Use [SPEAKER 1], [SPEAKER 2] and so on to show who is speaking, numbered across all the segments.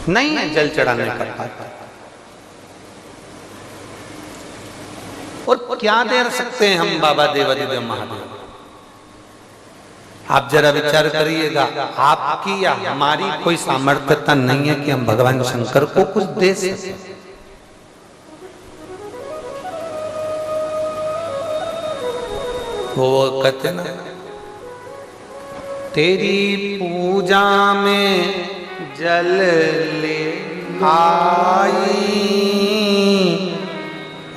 [SPEAKER 1] नहीं है जल चढ़ाने का पात्र। और क्या दे सकते हैं हम बाबा देवादिदेव महादेव? आप जरा विचार करिएगा, आपकी या हमारी कोई सामर्थ्यता नहीं है कि हम भगवान शंकर को कुछ दे सकें। वो कहते ना, तेरी पूजा में जल ले आई,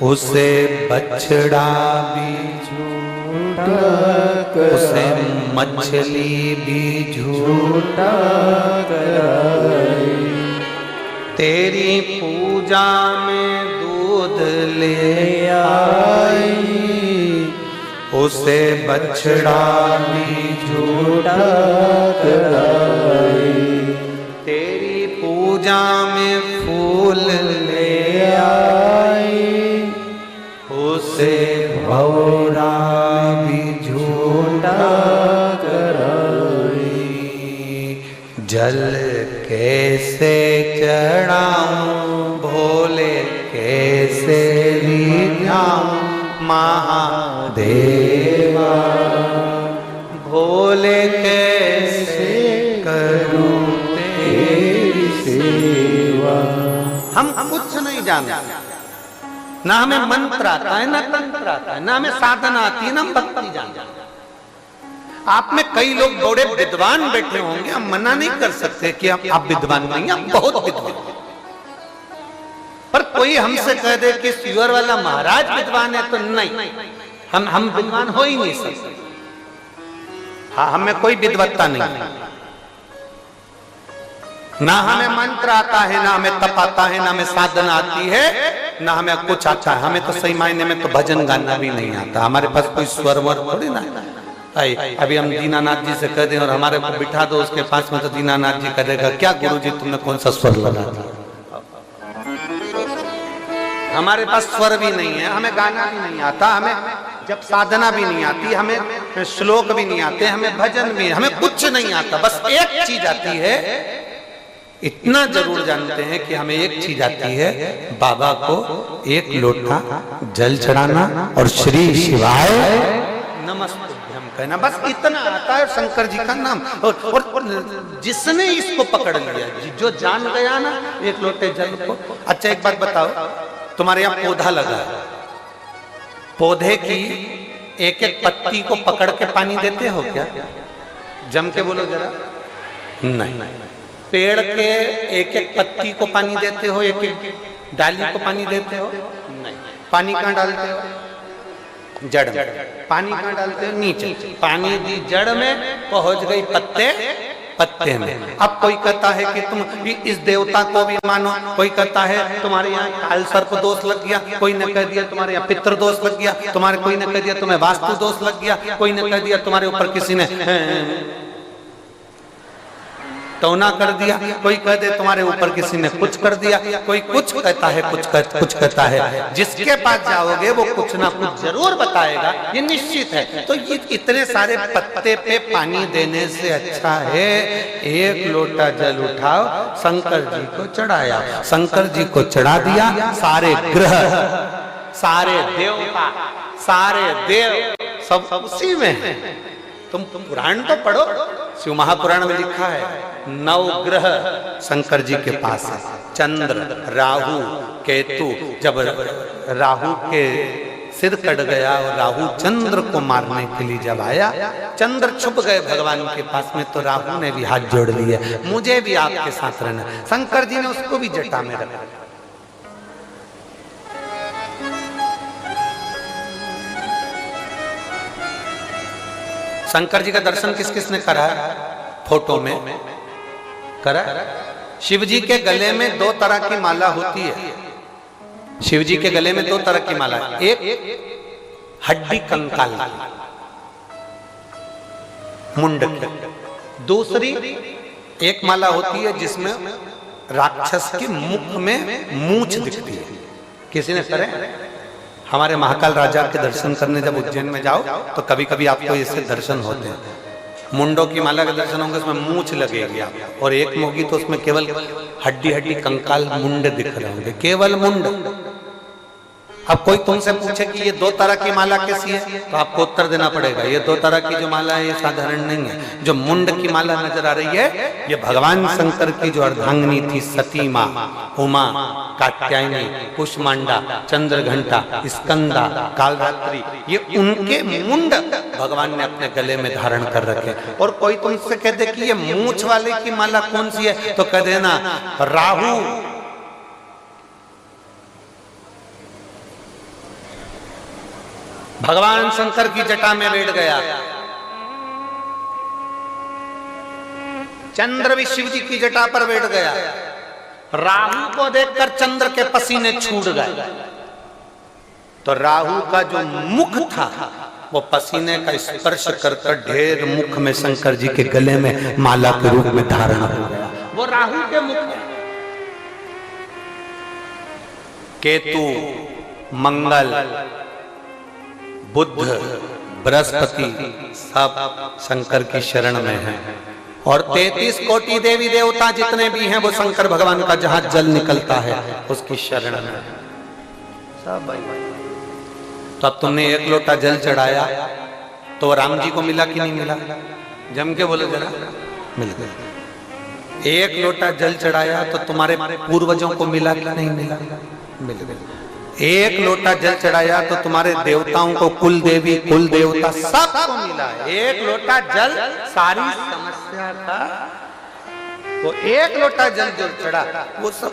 [SPEAKER 1] उसे बछड़ा भी झूठा, उसे मछली भी झूठा कराई। तेरी पूजा में दूध ले आई, उसे बछड़ा भी झूठा कराई। तेरी पूजा में फूल ले आई, उसे भौरा भी झूठा कराई। जल कैसे चढ़ाऊं भोले, कैसे रिझाऊं महादेवा, भोले कैसे करूं तेरी सेवा। हम कुछ नहीं जानते, ना हमें मंत्र आता है, ना तंत्र आता है, ना हमें साधना आती है, ना हम भक्ति जानते हैं। आप में कई लोग बड़े विद्वान बैठे होंगे, हम मना नहीं कर सकते कि आप विद्वान नहीं, आप बहुत विद्वान। पर कोई हमसे कह दे कि सुअर वाला महाराज विद्वान है, तो नहीं, हम विद्वान हो ही नहीं सकते। हाँ, हमें कोई विद्वत्ता नहीं, ना हमें मंत्र आता है, ना हमें तप आता है, ना हमें साधना आती है, ना हमें कुछ आता है। हमें तो सही मायने में तो भजन गाना भी नहीं आता। हमारे पास कोई स्वर वर थोड़ी ना है। अभी हम दीनानाथ जी से कह दें और हमारे को बिठा दो उसके पास में, तो दीनानाथ जी कहेगा क्या गुरुजी तुमने कौन सा स्वर लगा दिया। हमारे पास स्वर भी नहीं है, हमें गाना भी नहीं आता, हमें जब साधना भी नहीं आती, हमें श्लोक भी नहीं आते, हमें भजन भी, हमें कुछ नहीं आता। बस एक चीज आती है, इतना जरूर जानते हैं कि हमें एक चीज आती है, बाबा को एक लोटा जल चढ़ाना और श्री शिवाय नमस्तुभ्यम कहना, बस इतना आता है। शंकर जी का नाम, और जिसने इसको पकड़ लिया, जो जान गया ना एक लोटे जल को। अच्छा एक बात बताओ, तुम्हारे यहाँ पौधा लगा है, पौधे की एक एक पत्ती को पकड़ के पानी देते हो क्या? जम के बोलो जरा। नहीं। पेड़ के एक एक पत्ती को पानी देते हो, एक एक डाली को पानी देते हो? नहीं। पानी कहाँ डालते हो? जड़ में। पानी कहाँ डालते हो? नीचे। पानी दी जड़ में, पहुंच गई पत्ते में। अब कोई कहता है कि तुम इस देवता को भी मानो, कोई कहता है तुम्हारे यहाँ काल सर्प दोष लग गया, कोई ने कह दिया तुम्हारे यहाँ पितृ दोष लग गया, तुम्हारे कोई ने कह दिया तुम्हें वास्तु दोष लग गया, कोई ने कह दिया तुम्हारे ऊपर किसी ने टोना कर दिया, कोई कह दे तुम्हारे ऊपर किसी ने कुछ कर दिया, कोई कुछ कहता है, कुछ कहता है। जिसके पास जाओगे वो कुछ ना कुछ जरूर बताएगा, ये निश्चित है। तो ये इतने सारे पत्ते पे पानी देने से अच्छा है एक लोटा जल उठाओ, शंकर जी को चढ़ाया, शंकर जी को चढ़ा दिया, सारे ग्रह, सारे देवता, सारे देव सब उसी में है। तुम पुराण तो पढ़ो, शिव महापुराण में लिखा है 9 ग्रह शंकर जी के पास है। चंद्र, राहु, केतु। जब राहु के सिर कट गया और राहु चंद्र को मारने के लिए जब आया, चंद्र छुप गए भगवान के पास में, तो राहु ने भी हाथ जोड़ लिए, मुझे भी आपके साथ रहना। शंकर जी ने उसको भी जटा में रखा। शंकर जी का दर्शन किस किस ने करा? फोटो में करा। शिव जी के गले में 2 तरह की माला होती है। शिव जी के गले में 2 तरह की माला, एक हड्डी कंकाल मुंड की, दूसरी एक माला होती है जिसमें राक्षस के मुख में मूंछ दिखती है। किसी ने करे? हमारे महाकाल राजा के दर्शन करने जब उज्जैन में जाओ तो कभी कभी आपको इससे दर्शन होते हैं। मुंडों की माला के दर्शन होंगे, उसमें मूछ लगेगी आप, और एक होगी तो उसमें केवल हड्डी हड्डी कंकाल मुंड दिख रहे होंगे, केवल मुंड। अब कोई तुमसे पूछे कि ये दो तरह की माला कैसी है, तो आपको उत्तर देना पड़ेगा ये दो तरह की जो माला है ये साधारण नहीं है। जो मुंड की माला नजर आ रही है ये भगवान शंकर की जो अर्धांगिनी थी सती माँ, उमा, कात्यायनी, कुष्मांडा, चंद्रघंटा, स्कंदा, कालरात्रि, ये उनके मुंड भगवान ने अपने गले में धारण कर रखे। और कोई तुमसे कह दे कि ये मूंछ वाले की माला कौन सी है, तो कह देना राहु। भगवान शंकर की जटा में बैठ गया, चंद्र भी शिव जी की जटा पर बैठ गया। राहु को देखकर चंद्र के पसीने छूट गए, तो राहु का जो मुख था वो पसीने का स्पर्श कर ढेर मुख में शंकर जी के गले में माला के रूप में धारण हो गया। वो राहु के मुख है। केतु, मंगल, बुद्ध, बृहस्पति सब शंकर की शरण में हैं, और 33 कोटि देवी देवता जितने भी हैं वो शंकर भगवान का जहां जल निकलता है उसकी शरण में सब। तो अब तुमने एक लोटा जल चढ़ाया तो राम जी को मिला कि नहीं मिला? जम के बोले जरा, मिल गया। एक लोटा जल चढ़ाया तो तुम्हारे पूर्वजों को मिला कि नहीं मिला? मिल गया। एक लोटा जल चढ़ाया तो तुम्हारे देवताओं को, कुल देवी कुल देवता सबको मिला। एक लोटा जल सारी समस्या का, वो एक लोटा जल जो चढ़ा वो सब